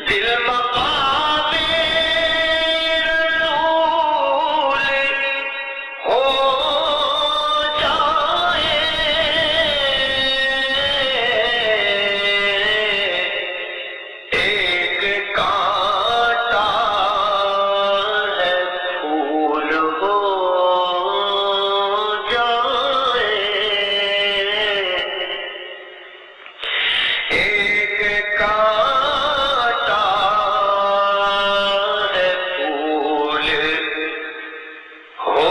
दिल मकामे रसूल हो जाए, एक कांटा है फूल हो जाए, एक कांटा है फूल हो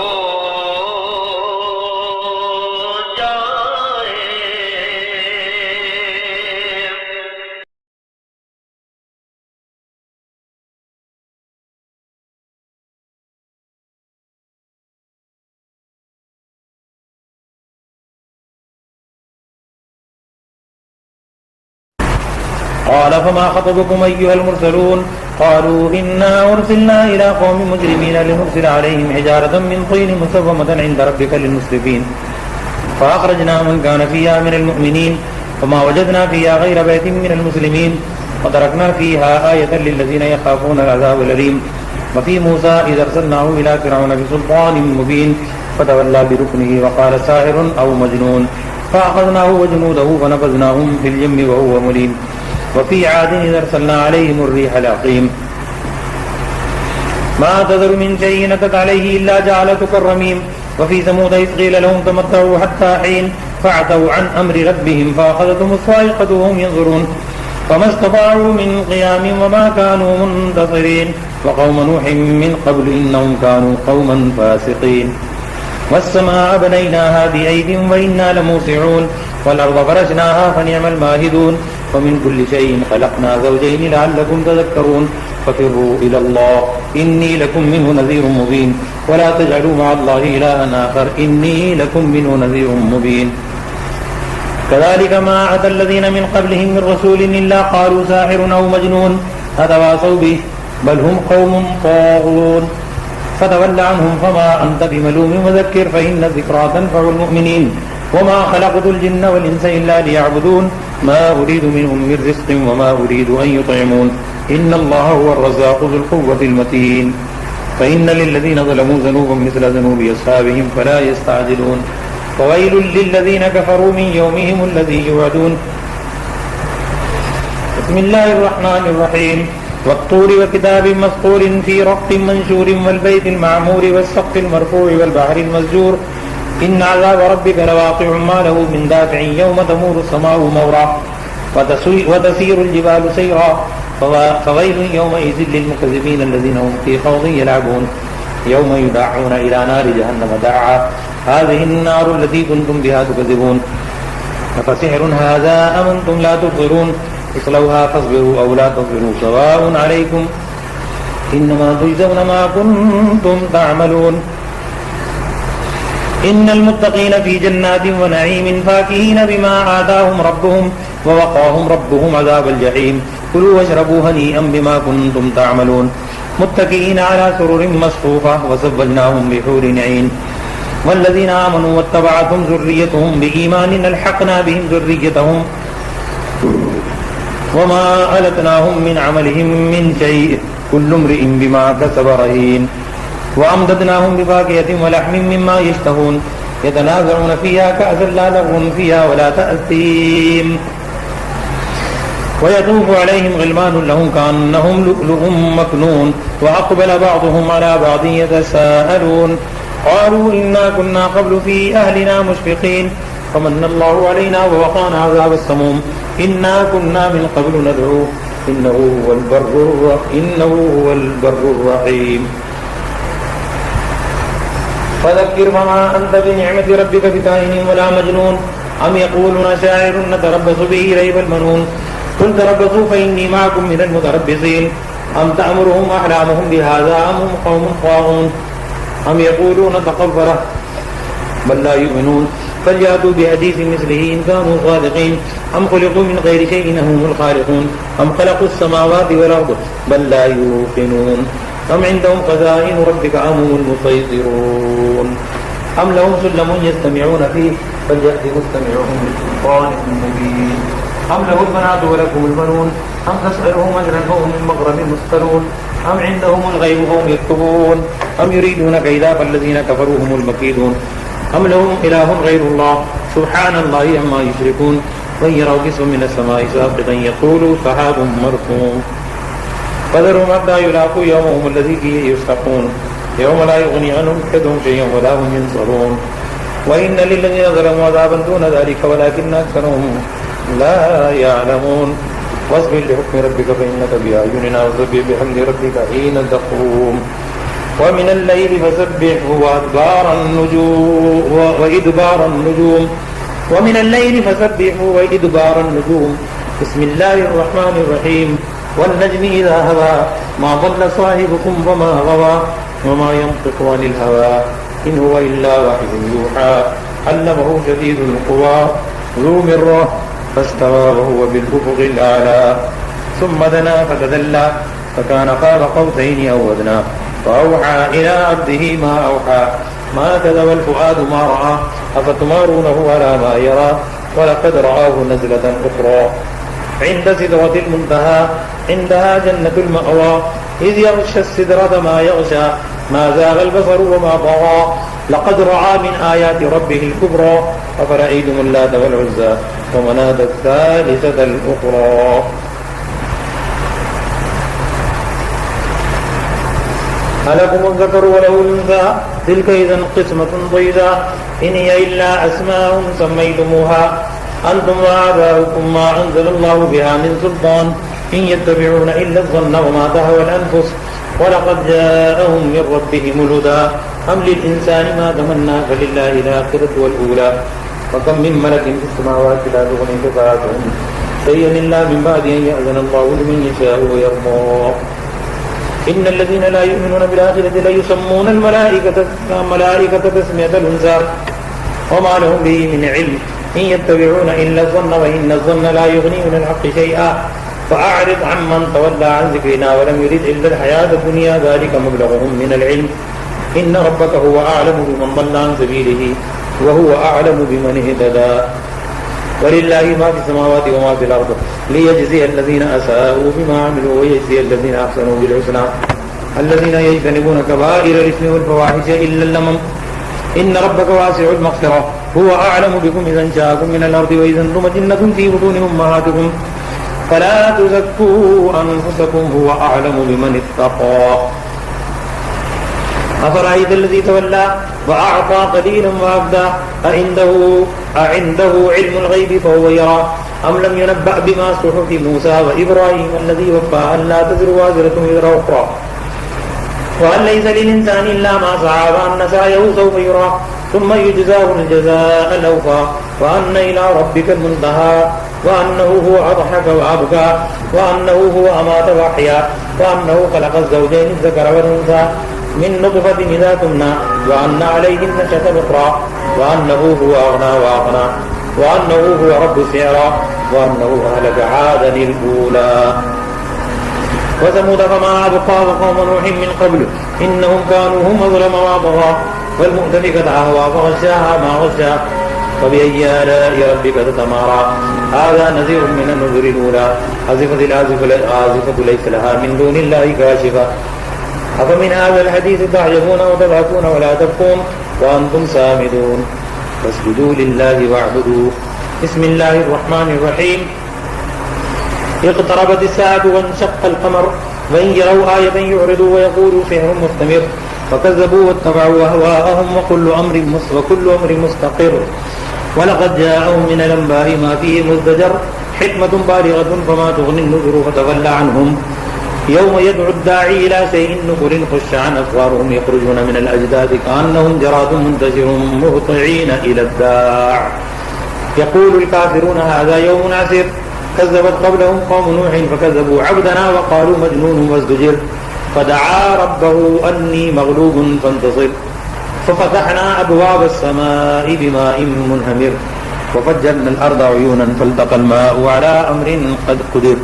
जाए। قال فما خطبكم أيها المرسلون قالوا إنا أرسلنا إلى قوم مجرمين لنرسل عليهم حجارة من طين مسومة عند ربك للمسرفين فأخرجنا من كان فيها من المؤمنين وما وجدنا فيها غير بيت من المسلمين وتركنا فيها آية للذين يخافون العذاب الأليم وفي موسى إذ أرسلناه إلى فرعون بسلطان مبين فتولى بركنه وقال ساحر أو مجنون فأخذناه وجنوده فنبذناهم في اليم وهو مليم وفي عاد إذ أرسلنا عليهم الريح العقيم ما تذر من شيء أتت عليه إلا جعلته كالرميم وفي ثمود إذ قيل لهم تمتعوا حتى حين فعتوا عن أمر ربهم فأخذتهم الصاعقة وهم ينظرون فما استطاعوا من قيام وما كانوا منتصرين وقوم نوح من قبل إنهم كانوا قوما فاسقين والسماء بنيناها بأيد وإنا لموسعون والأرض فرشناها فنعم الماهدون ومن كل شيء خلقنا زوجين لعلكم تذكرون ففروا إلى الله إني لكم منه نذير مبين ولا تجعلوا مع الله إلها آخر إني لكم منه نذير مبين كذلك ما أتى الذين من قبلهم من رسول إلا قالوا ساحر أو مجنون أتواصوا به بل هم قوم طاغون فتول عنهم فما أنت بملوم وذكر فإن الذكرى تنفع المؤمنين وما خلقت الجن والإنس إلا ليعبدون ما أريد منهم من رزق وما أريد أن يطعمون إن الله هو الرزاق ذو القوة المتين فإن للذين ظلموا ذنوبا مثل ذنوب أصحابهم فلا يستعجلون وويل للذين كفروا من يومهم الذي يوعدون بسم الله الرحمن الرحيم والطور وكتاب مسطور في رق منشور والبيت المعمور والسقف المرفوع والبحر المسجور إن عذاب ربك لواقع ما له من دافع يوم تمور السماء مورا وتسير الجبال سيرا فويل يومئذ للمكذبين الذين هم في خوض يلعبون يوم يدعون إلى نار جهنم دعا هذه النار التي كنتم بها تكذبون أفسحر هذا أم أنتم لا تبصرون اصلوها فاصبروا أو لا تصبروا سواء عليكم إنما تجزون ما كنتم تعملون إن المتقين في جنات ونعيم فاكهين بما آتاهم ربهم ووقاهم ربهم عذاب الجحيم كلوا واشربوا هنيئا بما كنتم تعملون متكئين على سرر مصفوفة وزوجناهم بحور عين والذين آمنوا واتبعتهم ذريتهم بإيمان ألحقنا بهم ذريتهم وما ألتناهم من عملهم من شيء كل امرئ بما كسب رهين وأمددناهم بفاكهة ولحم مما يشتهون يتنازعون فيها كأسا لا لغو فيها ولا تأثيم ويطوف عليهم غلمان لهم كأنهم لؤلؤ مكنون وأقبل بعضهم على بعض يتساءلون قالوا إنا كنا قبل في أهلنا مشفقين فمن الله علينا ووقانا عذاب السموم إنا كنا من قبل ندعوه إنه هو البر الرحيم فذكر وما أنت بنعمة ربك بكاهن ولا مجنون أم يقولون شاعر نتربص به ريب المنون قل تربصوا فإني معكم من المتربصين أم تأمرهم أحلامهم بهذا أم هم قوم طاغون أم يقولون تقبله بل لا يؤمنون فليأتوا بحديث مثله إن كانوا صادقين أم خلقوا من غير شيء هم الخالقون أم خلقوا السماوات والأرض بل لا يوقنون أم عندهم خزائن ربك أم هم المسيطرون أم لهم سلم يستمعون فيه فليأت مستمعهم بسلطان مبين أم له البنات ولكم البنون أم تسألهم أجرا فهم من مغرم مثقلون أم عندهم الغيب فهم يكتبون أم يريدون كيدا فالذين كفروا هم المكيدون أم لهم إله غير الله سبحان الله عما يشركون وإن يروا كسفا من السماء ساقطا يقولوا سحاب مركوم فذرهم حتى يلاقوا يومهم الذي فيه يستقون يوم لا يغني عنهم كيدهم شيئا ولا هم ينصرون وإن للذين ظلموا عذابا دون ذلك ولكن أكثرهم لا يعلمون واصبر لحكم ربك فإنك بأعيننا وسبح بحمد ربك حين تقوم ومن الليل فسبحه وإدبار النجوم ومن الليل فسبحه وإدبار النجوم بسم الله الرحمن الرحيم والنجم إذا هوى ما ضل صاحبكم وما غوى وما ينطق عن الهوى إن هو إلا وحي يوحى علمه شديد القوى ذو مرة فاستوى وهو بالأفق الأعلى ثم دنا فتدلى فكان قاب قوسين أو أدنى فأوحى إلى عبده ما أوحى ما كذب الفؤاد ما رأى أفتمارونه على ما يرى ولقد رآه نزلة أخرى عند سدرة المنتهى عندها جنة المأوى إذ يغشى السدرة ما يغشى ما زاغ البصر وما طغى لقد رأى من آيات ربه الكبرى أفرأيتم اللات والعزى ومناة الثالثة الأخرى ألكم الذكر وله الأنثى تلك إذا قسمة ضيزى إن هي إلا أسماء سميتموها أنتم وآباؤكم ما أنزل الله بها من سلطان إن يتبعون إلا الظن وما تهوى الأنفس ولقد جاءهم من ربهم الهدى أم للإنسان ما تمنى فلله الآخرة والأولى وكم من ملك في السماوات لا تغني شفاعتهم شيئا إلا من بعد أن يأذن الله لمن يشاء ويرضى إن الذين لا يؤمنون بالآخرة لا يسمون الملائكة تسمية الأنثى وما لهم به من علم إن يتبعون إلا الظن وإن الظن لا يغني من الحق شيئا فأعرض عمن تولى عن ذكرنا ولم يرد إلا الحياة الدنيا ذلك مبلغهم من العلم إن ربك هو أعلم بمن ضل عن سبيله وهو أعلم بمن اهتدى ولله ما في السماوات وما في الأرض ليجزي الذين أساءوا بما عملوا ويجزي الذين أحسنوا بالحسنى الذين يجتنبون كبائر الإثم والفواحش إلا اللمم إن ربك واسع المغفرة هو أعلم بكم إذا انشأكم من الأرض وإذا أنتم جنة في بطون أمهاتكم فلا تزكوا أنفسكم هو أعلم بمن اتقى أفرأيت الذي تولى وأعطى قليلا وأبدى أعنده علم الغيب فهو يرى أم لم ينبأ بما صحف موسى وإبراهيم الذي وفى أن لا تزر وازرة وزر أخرى وأن ليس للإنسان إلا ما سعى وأن سعيه سوف يرى ثم يجزاه الجزاء الأوفى وأن إلى ربك المنتهى وأنه هو أضحك وأبكى وأنه هو أمات وأحيا وأنه خلق الزوجين الذكر والأنثى من نطفة إذا تمنى وأن عليه النشأة الأخرى وأنه هو أغنى وأغنى وأنه هو رب الشعرى وأنه أهلك عادا الأولى وثمود فما أبقى وقوم نوح من قبل إنهم كانوا هم أظلم وأطغى والمؤتفكة أهوى فغشاها ما غشا فبأي آلاء ربك تتمارى هذا نذير من النذر الأولى أزفت الآزفة ليس لها من دون الله كاشفة أفمن هذا الحديث تعجبون وتضحكون ولا تبكون وأنتم سامدون فاسجدوا لله واعبدوه بسم الله الرحمن الرحيم اقتربت الساعة وانشق القمر وإن يروا آية يعرضوا ويقولوا سحر مستمر فكذبوا واتبعوا أهواءهم وكل أمر مستقر ولقد جاءهم من الأنباء ما فيه مزدجر حكمة بالغة فما تغني النذر فتولى عنهم يوم يدعو الداعي إلى شيء نكر خش عن أبصارهم يخرجون من الأجداث كأنهم جراد منتشر مهطعين إلى الداع يقول الكافرون هذا يوم عسير كذبت قبلهم قوم نوح فكذبوا عبدنا وقالوا مجنون وازدجر فدعا ربه أني مغلوب فانتصر ففتحنا أبواب السماء بماء منهمر وفجرنا الأرض عيونا فالتقى الماء على أمر قد قدر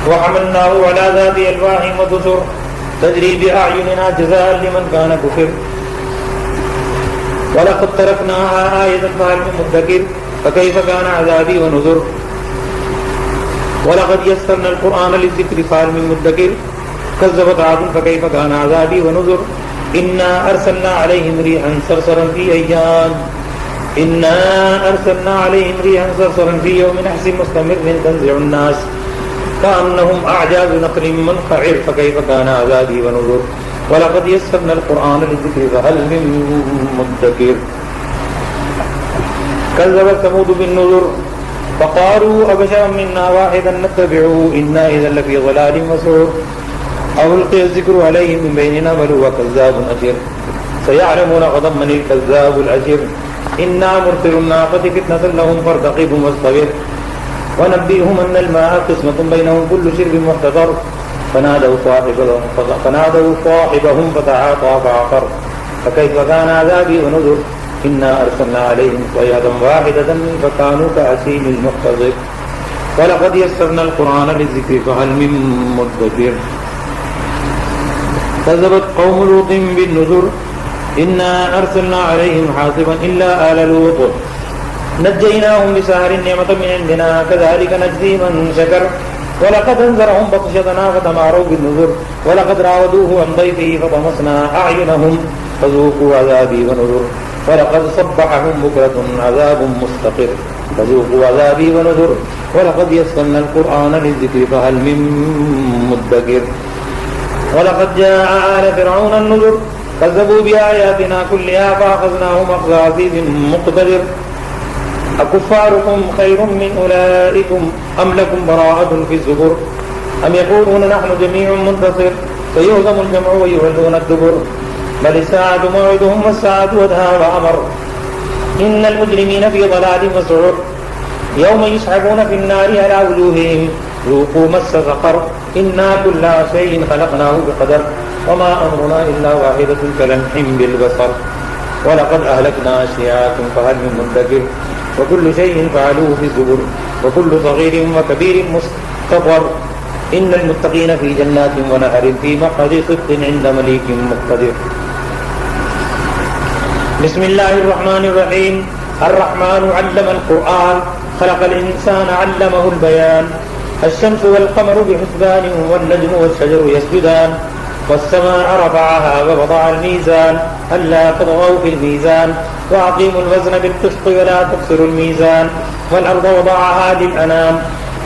وحملناه على ذات ألواح ودسر تجري بأعيننا جزاء لمن كان كفر वलक़द तरकनाहा आयतन फहल मिन मुद्दकिर फकैफ़ कान अज़ाबी व नुज़ुर वलक़द यस्सरना अल-क़ुरआन लिज़्ज़िक्रि फहल मिन मुद्दकिर कज़्ज़बत आद फकैफ़ कान अज़ाबी व नुज़ुर इन्ना अरसलना अलैहिम रिहन सरसरन फी यौमिन नहसिन मुस्तमिर्रिन तंज़िउ अन्नास कअन्नहुम अअजाज़ु नख़लिन मुनक़अिर फकैफ़ कान अज़ाबी व नुज़ुर वलक़द यस्सरना अल-क़ुरआन लिज़्ज़िक्रि फहल मिन मुद्दकिर कज़्ज़बत समूद बिन-नुज़ुर फ़क़ालू अबशरन मिन्ना वाहिदन नत्तबि'ुहु इन्ना इज़न लफ़ी ज़लालिन व सु'ुर अव उल्क़िय अज़्ज़िक्रु अलैहि मिन बैनिना बल हुव कज़्ज़ाबुन अशिर सयअलमूना गदन मनिल कज़्ज़ाबुल अशिर इन्ना मुरसिलुन नाक़ति फ़ितनतन लहुम फ़र्तक़िबहुम वस्तबिर वनब्बि'हुम अन्नल मा'a क़िस्मतुन बैनहुम कुल्लु शिर्बिन मुहतदर फनादौ साहिबहुम फ़तआता फ़अक़र फकैफ़ कान अज़ाबी व नुज़ुर इन्ना अरसलना अलैहिम सय्यदन वाहिदतन फ़कानू कअसीमिल मुहतज़िर वलक़द यस्सरना अल-क़ुरआन लिज़्ज़िक्रि फहल मिन मुद्दकिर कज़्ज़बत क़ौमु लूतिन बिन-नुज़ुर इन्ना अरसलना अलैहिम हासिबन इल्ला आला लूत नज्जयनाहुम बिसहरिन निअमतन मिन इंदिना कज़ालिक नज्ज़ी मन शकर वलक़द अंज़रहुम बत्शतना फ़तमारौ बिन-नुज़ुर वलक़द रावदूहु अन दैफ़िही फ़तमस्ना अअयुनहुम फ़ज़ूक़ू अज़ाबी व नुज़ुर वलक़द सब्बहहुम बुक्रतुन अज़ाबुन मुस्तक़िर फ़ज़ूक़ू अज़ाबी व नुज़ुर वलक़द यस्सरना अल-क़ुरआन लिज़्ज़िक्रि फ़हल मिन मुद्दकिर वलक़द जाअ आल फ़िरऔन अन-नुज़ुर कज़्ज़बू बिआयातिना कुल्लिहा फ़अख़ज़नाहुम अख़ज़ अज़ीज़िन मुक़तदिर अकुफ़्फ़ारुकुम खैरुम मिन उलाइकुम अम लकुम बराअतुन फ़िज़्ज़ुबुर अम यक़ूलून नहनु जमीउन मुन्तसिर सयुहज़मुल जमअु व युवल्लूना अद-दुबुर बल इस्साअतु मौ'iदुहुम वस्साअतु अदहा व अमर इन्नल मुजरिमीन फ़ी ज़लालिन व सु'ुर यौम युस्हबून फ़िन-नारि अला वुजूहिहिम ذوقوا मस्स ज़क़र इन्ना कुल्ला शैइन ख़लक़नाहु बिक़दर वमा अम्रुना इल्ला वाहिदतुन कलम्हिम बिल-बसर वलक़द अहलकना अश्याअकुम फ़हल मिन मुद्दकिर वकुल्लु शैइन फ़अलूहु फ़िज़्ज़ुबुर वकुल्लु सग़ीरिन व कबीरिन मुस्तक़र इन्नल मुत्तक़ीन फ़ी जन्नातिन व नहरिन फ़ी मक़अदि सिद्क़िन इंद मलीकिन मुक़तदिर बिस्मिल्लाहिर रहमानिर रहीम अर्रहमानु अल्लमल क़ुरआन ख़लक़ल इंसान अल्लमहुल बयान الشمس والقمر بحسبان والنجم والشجر يسجدان والسماء رفعها ووضع الميزان ألا تطغوا في الميزان وأقيموا الوزن بالقسط ولا تخسروا الميزان والأرض وضعها للأنام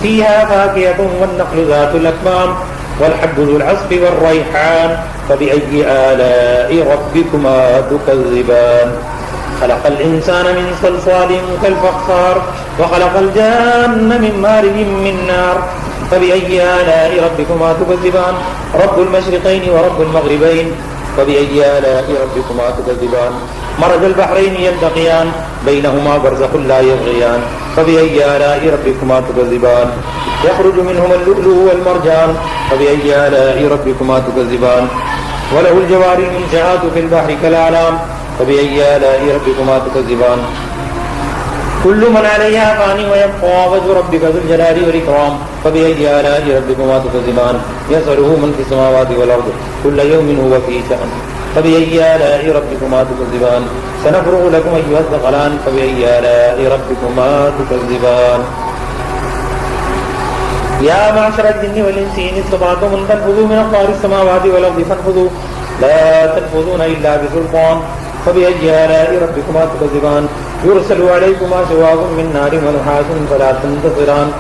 فيها فاكهة والنخل ذات الأكمام والحب ذو العصف والريحان فبأي آلاء ربكما تكذبان خلق الإنسان من صلصال كالفخار وخلق الجان من مارج من نار فبأي آلاء ربكما تكذبان رب المشرقين ورب المغربين فبأي آلاء ربكما تكذبان مرج البحرين يلتقيان بينهما برزخ لا يبغيان فبأي آلاء ربكما تكذبان يخرج منهما اللؤلؤ والمرجان فبأي آلاء ربكما تكذبان وله الجوار المنشآت في البحر كالأعلام فبأي آلاء ربكما تكذبان كل من عليها فان ويبقى وجه ربك ذو الجلال والإكرام فبأي آلاء ربكما تكذبان يسأله من في السماوات والأرض كل يوم هو في شأن فبأي آلاء ربكما تكذبان سنفرغ لكم أيها الثقلان فبأي آلاء ربكما تكذبان يا معشر الجن والإنس إن استطعتم أن تنفذوا من أقطار السماوات والأرض فانفذوا لا تنفذون إلا بسلطان فبأي آلاء ربكما تكذبان يرسل عليكما شواظ من نار ونحاس فلا تنتصران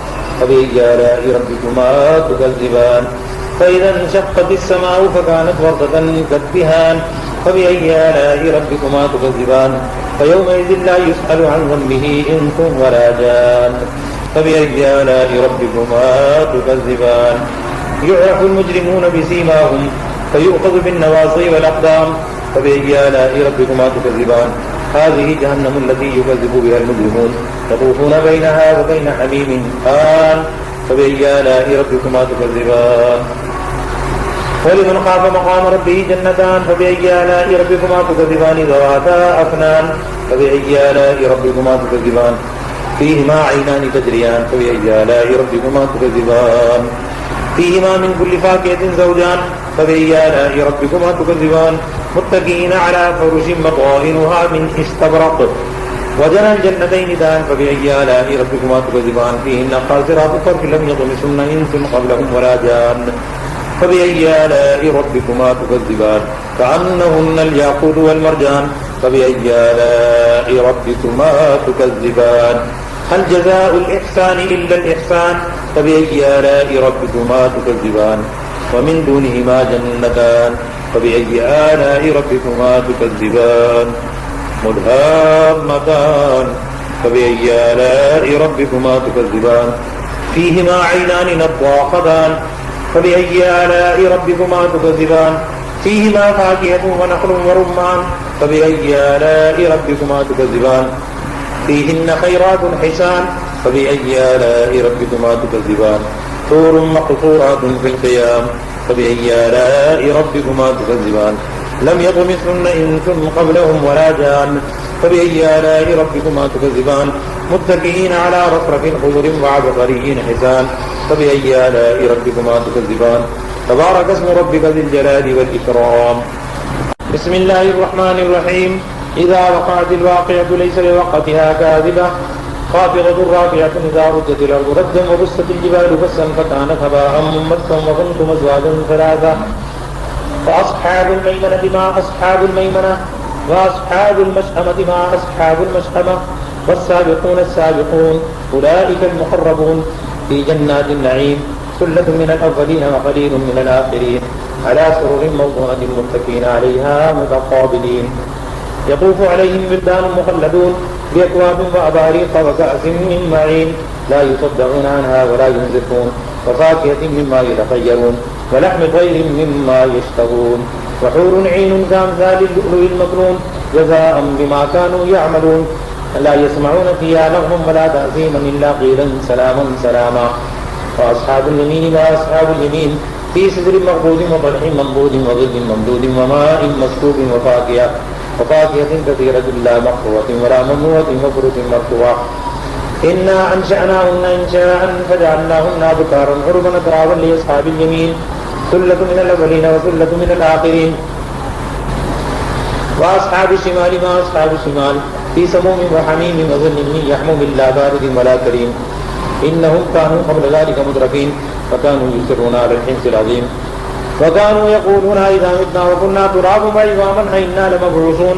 فبأي آلاء ربكما تكذبان فإذا انشقت السماء فكانت وردة كالدهان فبأي آلاء ربكما تكذبان فيومئذ لا يسأل عن ذنبه إنس ولا جان فبأي آلاء ربكما تكذبان يعرف المجرمون بسيماهم فيؤخذ بالنواصي والأقدام فبأي آلاء ربكما تكذبان هذه جهنم التي يكذب بها المجرمون يطوفون بينها وبين حميم آن فبأي آلاء ربكما تكذبان ولمن خاف مقام ربه جنتان فبأي آلاء ربكما تكذبان ذواتا أفنان فبأي آلاء ربكما تكذبان فيهما عينان تجريان فبأي آلاء ربكما تكذبان فيهما من كل فاكهة زوجان فبأي آلاء ربكما تكذبان متكئين على فرش بطائنها من استبرق وجنى الجنتين دان فبأي آلاء ربكما تكذبان فيهن قاصرات الطرف لم يطمثهن إنس قبلهم ولا جان فبأي آلاء ربكما تكذبان كأنهن الياقوت والمرجان فبأي آلاء ربكما تكذبان هل جزاء الإحسان إلا الإحسان فبأي آلاء ربكما تكذبان ومن دونهما جنتان فبأي آلاء ربكما تكذبان مدهامتان فبأي آلاء ربكما تكذبان فيهما عينان نضاختان فبأي آلاء ربكما تكذبان فيهما فاكهة ونخل ورمان فبأي آلاء ربكما تكذبان فيهن خيرات حسان فبأي آلاء ربكما تكذبان حور مقصورات في الخيام فبأي آلاء ربكما تكذبان لم يطمثهن إنس قبلهم ولا جان فبأي آلاء ربكما تكذبان متكئين على رفرف خضر وعبقري حسان فبأي آلاء ربكما تكذبان تبارك اسم ربك ذي الجلال والإكرام. بسم الله الرحمن الرحيم. إذا وقعت الواقعة ليس لوقتها كاذبة خافضة رافعة إذا ردت الأرض ردا وبست الجبال بسا فكانت هباء منبثا وكنتم أزواجا ثلاثة فأصحاب الميمنة ما أصحاب الميمنة وأصحاب المشأمة ما أصحاب المشأمة والسابقون السابقون أولئك المقربون في جنات النعيم ثلة من الأولين وقليل من الآخرين على سرر موضونة متكئين عليها متقابلين يطوف عليهم ولدان مخلدون بأكواب وأباريق وكأس من معين لا يصدعون عنها ولا ينزفون وفاكهة مما يتخيرون ولحم طير مما يشتهون وحور عين كأمثال اللؤلؤ المكنون جزاء بما كانوا يعملون لا يسمعون فيها لغوا ولا تأثيما إلا قيلا سلاما سلاما. وأصحاب اليمين ما أصحاب اليمين في سدر مخضود وطلح منضود وظل ممدود وماء مسكوب وفاكهة كثيرة لا مقطوعة ولا ممنوعة وفرش مرفوعة إنا أنشأناهن إنشاء فجعلناهن أبكارا عربا أترابا لأصحاب اليمين ثلة من الأولين وثلة من الآخرين. وأصحاب الشمال ما أصحاب الشمال في سموم وحميم وظل من يحموم لا بارد ولا كريم إنهم كانوا قبل ذلك مترفين فكانوا يصرون على الحنث العظيم وكانوا يقولون إذا متنا وكنا ترابا وعظاما أئنا لمبعوثون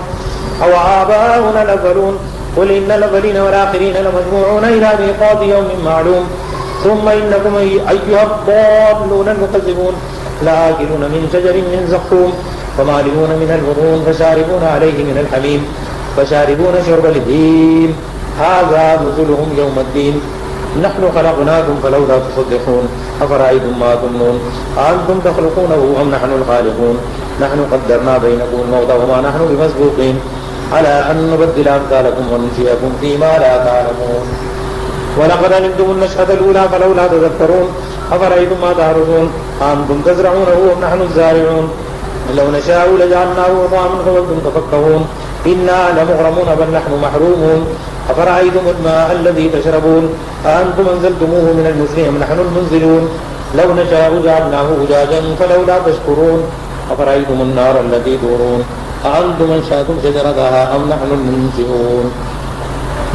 أو آباؤنا الأولون قل إن الأولين والآخرين لمجموعون إلى ميقات يوم معلوم ثم إنكم أيها الضالون المكذبون لآكلون من شجر من زقوم فمالئون من البطون فشاربون عليه من الحميم فشاربون شرب الهيم هذا نزلهم يوم الدين نحن خلقناكم فلولا تصدقون أفرأيتم ما تمنون أأنتم تخلقونه أم نحن الخالقون نحن قدرنا بينكم الموت وما نحن بمسبوقين على أن نبدل أمثالكم وننشئكم فيما لا تعلمون ولقد علمتم النشأة الأولى فلولا تذكرون أفرأيتم ما تحرثون أأنتم تزرعونه أم نحن الزارعون لو نشاء لجعلناه طعاما فظلتم تفكهون إنا لمغرمون بل نحن محرومون أفرأيتم الماء الذي تشربون أأنتم أنزلتموه من المزن أم نحن المنزلون لو نشاء جعلناه أجاجا فلولا تشكرون أفرأيتم النار التي تورون أأنتم أنشأتم شجرتها أم نحن المنشئون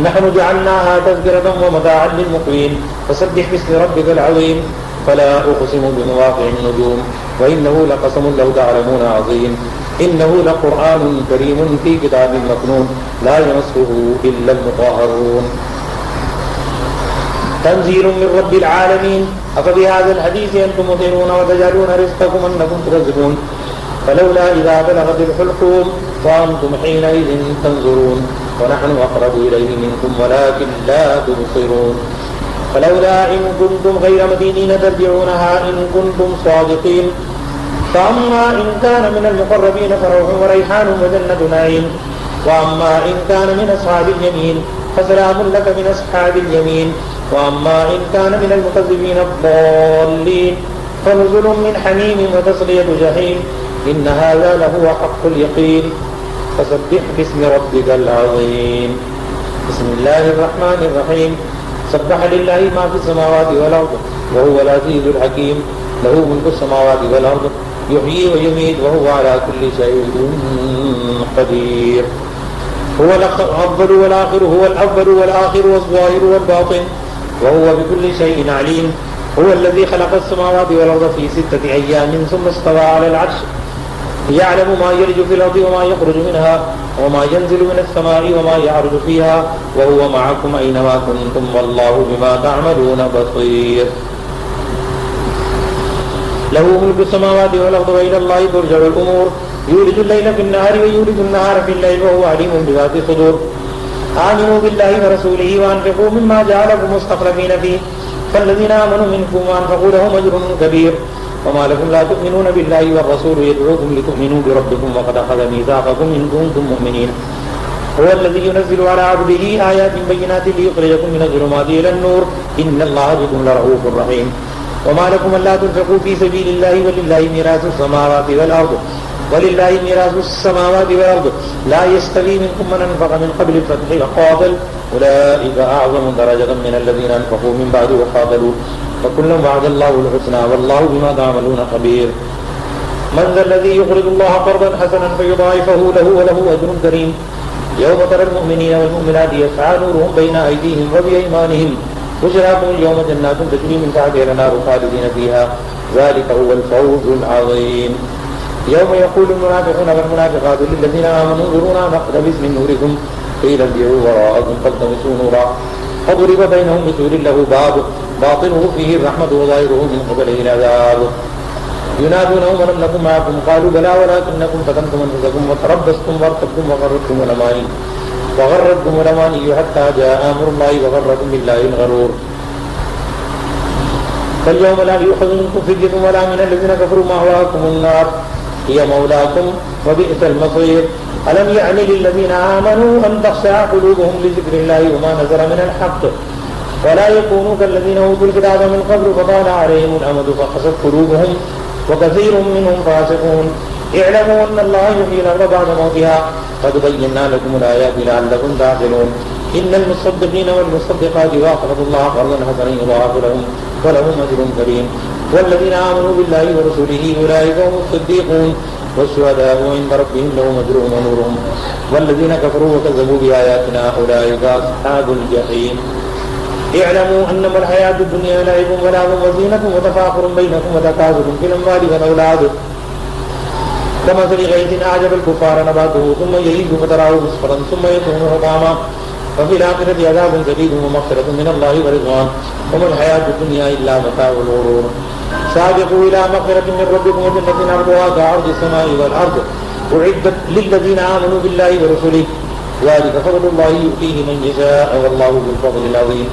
نحن جعلناها تذكرة ومتاعا للمقوين فسبح باسم ربك العظيم فلا أقسم بمواقع النجوم وإنه لقسم لو تعلمون عظيم إنه لقرآن كريم في كتاب مكنون لا يمسه إلا المطهرون تنزيل من رب العالمين أفبهذا الحديث أنتم مدهنون وتجعلون رزقكم أنكم تكذبون فلولا إذا بلغت الحلقوم وأنتم حينئذ تنظرون ونحن أقرب إليه منكم ولكن لا تبصرون فلولا إن كنتم غير مدينين ترجعونها إن كنتم صادقين فأما إن كان من المقربين فروح وريحان وجنة نعيم وأما إن كان من أصحاب اليمين فسلام لك من أصحاب اليمين وأما إن كان من المكذبين الضالين فنزل من حميم وتصلية جحيم إن هذا لهو حق اليقين فسبح باسم ربك العظيم. بسم الله الرحمن الرحيم. سبح لله ما في السماوات والأرض وهو العزيز الحكيم له ملك السماوات والأرض يحيي ويميت وهو على كل شيء قدير. هو الأول والآخر، هو الأول والآخر والظاهر والباطن، وهو بكل شيء عليم. هو الذي خلق السماوات والأرض في 6 أيام ثم استوى على العرش، يعلم ما يلج في الأرض وما يخرج منها وما ينزل من السماء وما يعرج فيها وهو معكم أينما كنتم والله بما تعملون بصير. له ملك السماوات والأرض وإلى الله ترجع الأمور. يولد الليل في النهار ويولد النهار في الليل وهو عليم بذات الصدور. آمنوا بالله ورسوله وأنفقوا مما جعلكم مستخلفين فيه فالذين آمنوا منكم وأنفقوا لهم أجر كبير. وما لكم لا تؤمنون بالله والرسول يدعوكم لتؤمنوا بربكم وقد أخذ ميثاقكم إن كنتم مؤمنين. هو الذي ينزل على عبده آيات بينات ليخرجكم من الظلمات إلى النور إن الله بكم لرؤوف رحيم. وما لكم ألا تنفقوا في سبيل الله ولله ميراث السماوات والأرض لا يستوي منكم من أنفق من قبل الفتح وقاتل أولئك أعظم درجة من الذين أنفقوا من بعد وقاتلوا وكلا وعد الله الحسنى والله بما تعملون خبير. من ذا الذي يقرض الله قرضا حسنا فيضاعفه له وله أجر كريم. يوم ترى المؤمنين والمؤمنات يسعى نورهم بين أيديهم وبأيمانهم بشراكم اليوم جنات تجري من تحتها الأنهار خالدين فيها ذلك هو الفوز العظيم. يوم يقول المنافقون والمنافقات للذين آمنوا انظرونا نقتبس من نوركم قيل ارجعوا وراءكم فالتمسوا نورا فضرب بينهم بسور له باب باطنه فيه الرحمة وظاهره من قبله العذاب. ينادونهم ألم نكن معكم قالوا بلى ولكنكم فتنتم أنفسكم وتربصتم وارتبتم وغرتكم الأماني حتى جاء أمر الله وغركم بالله الغرور. فاليوم لا يؤخذ منكم فدية ولا من الذين كفروا مأواكم النار هي مولاكم وبئس المصير. ألم يعن للذين آمنوا أن تخشع قلوبهم لذكر الله وما نزل من الحق ولا يكونوا كالذين أوتوا الكتاب من قبل فطال عليهم الأمد فقست قلوبهم وكثير منهم فاسقون. اعلموا أن الله يحيي الأرض بعد موتها قد بينا لكم الآيات لعلكم تعقلون. إن المصدقين والمصدقات وأقرضوا الله قرضا حسنا يضاعف لهم ولهم أجر كريم. والذين آمنوا بالله ورسوله أولئك هم الصديقون والشهداء عند ربهم لهم أجرهم ونورهم. والذين كفروا وكذبوا بآياتنا أولئك أصحاب الجحيم. اعلموا أنما الحياة الدنيا لعب ولهو وزينة وتفاخر بينكم وتكاثر في الأموال والأولاد كمثل غيث أعجب الكفار نباته ثم يهيج فتراه مصفرا ثم يكون حطاما وفي الآخرة عذاب شديد ومغفرة من الله ورضوان وما الحياة الدنيا إلا متاع الغرور. سابقوا إلى مغفرة من ربكم وجنة عرضها كعرض السماء والأرض أعدت للذين آمنوا بالله ورسله ذلك فضل الله يؤتيه من يشاء والله ذو الفضل العظيم.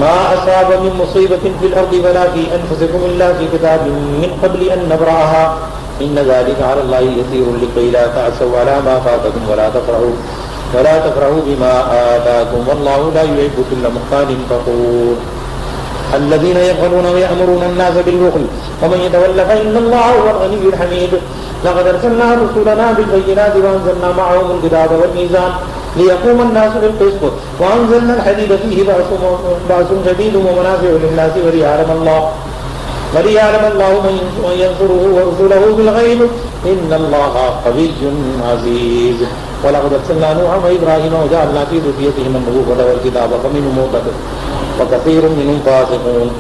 ما أصاب من مصيبة في الأرض ولا في أنفسكم إلا في كتاب من قبل أن نبرأها إن ذلك على الله يسير لكي لا تعسوا على ما فاتكم ولا تفرحوا بما آتاكم والله لا يحب كل مختال فخور. الذين يبخلون ويأمرون الناس بالبخل ومن يتولى فإن الله هو الغني الحميد. لقد أرسلنا رسلنا بالبينات وأنزلنا معهم الكتاب والميزان ليقوم الناس بالقسط وأنزلنا الحديد فيه بأس شديد ومنافع للناس وليعلم الله من ينصره ورسله بالغيب إن الله قوي عزيز. ولقد أرسلنا نوحا وإبراهيم وجعلنا في ذريتهما النبوة والكتاب فمنهم مهتد وكثير منهم فاسقون.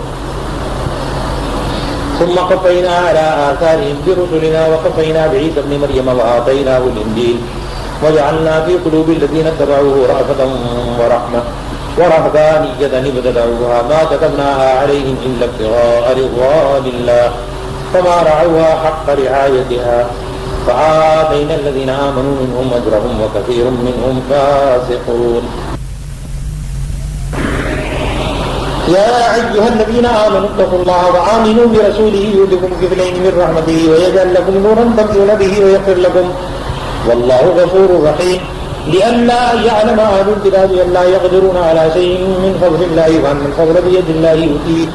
ثم قفينا على آثارهم برسلنا وقفينا بعيسى ابن مريم وآتيناه الإنجيل وجعلنا في قلوب الذين اتبعوه رأفة ورحمة ورهبانية ابتدعوها ما كتبناها عليهم إلا ابتغاء رضوان الله فما رعوها حق رعايتها فآتينا الذين آمنوا منهم أجرهم وكثير منهم فاسقون. يا أيها الذين آمنوا اتقوا الله وآمنوا برسوله يؤتكم كفلين من رحمته ويجعل لكم نورا تمشون به ويغفر لكم والله غفور رحيم. لئلا يعلم أهل الكتاب ألا يقدرون على شيء من فضل الله وأن الفضل بيد الله يؤتيه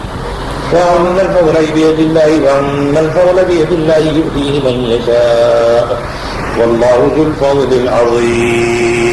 يؤتيه من يشاء والله ذو الفضل العظيم.